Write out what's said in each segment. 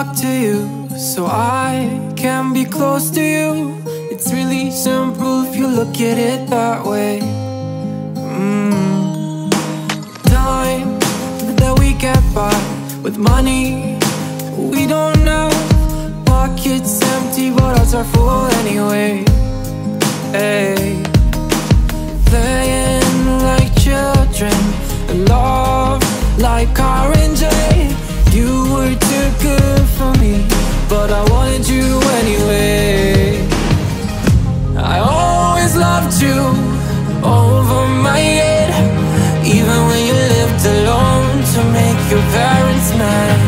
talk to you so I can be close to you. It's really simple if you look at it that way. Time that we get by with money we don't know. Pockets empty but hearts are full anyway. Hey, playing like children and love like Cara and J. You were too good for me, but I wanted you anyway. I always loved you over my head, even when you lived alone to make your parents mad.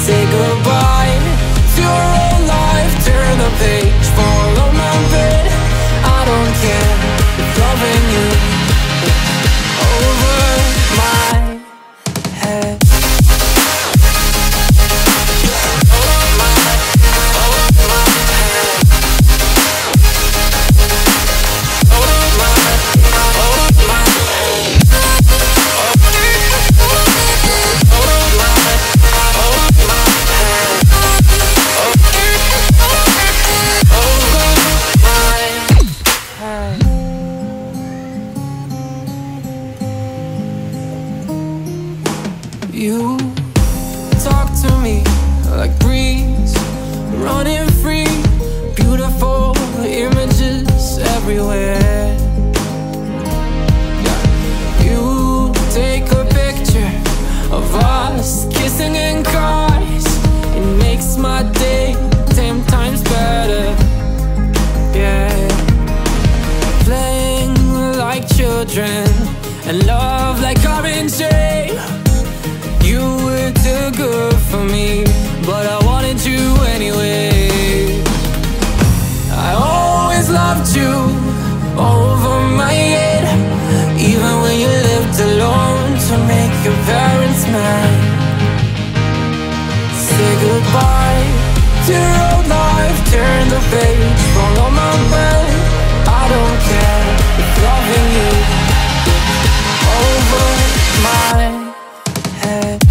Say goodbye to your old life, turn the page, follow my bed. I don't care if loving you over my head. You talk to me like breeze, running free, beautiful images everywhere. Yeah. You take a picture of us kissing in cars, it makes my day 10 times better. Yeah, playing like children and love like Cara and J. You were too good for me, but I wanted you anyway. I always loved you over my head, even when you lived alone to make your parents mad. Say goodbye to your old life, turn the page, follow my bed. I don't care if loving you over my head.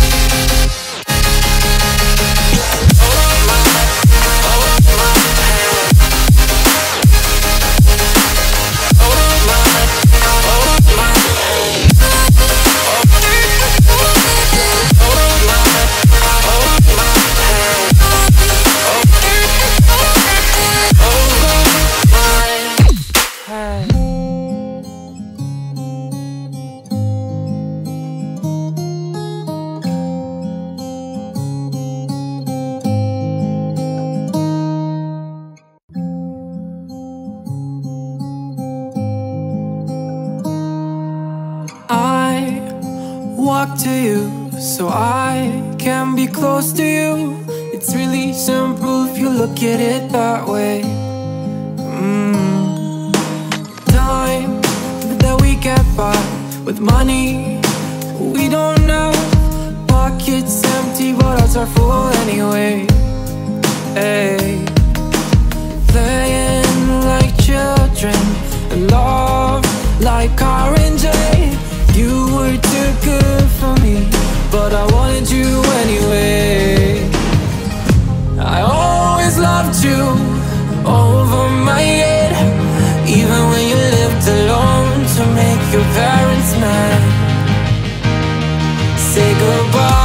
Walk to you so I can be close to you. It's really simple if you look at it that way. Time that we get by with money we don't know. Pockets empty but hearts are full anyway. Hey, playing like children and love like Cara and J. You were too good for me, but I wanted you anyway. I always loved you over my head, even when you lived alone to make your parents mad. Say goodbye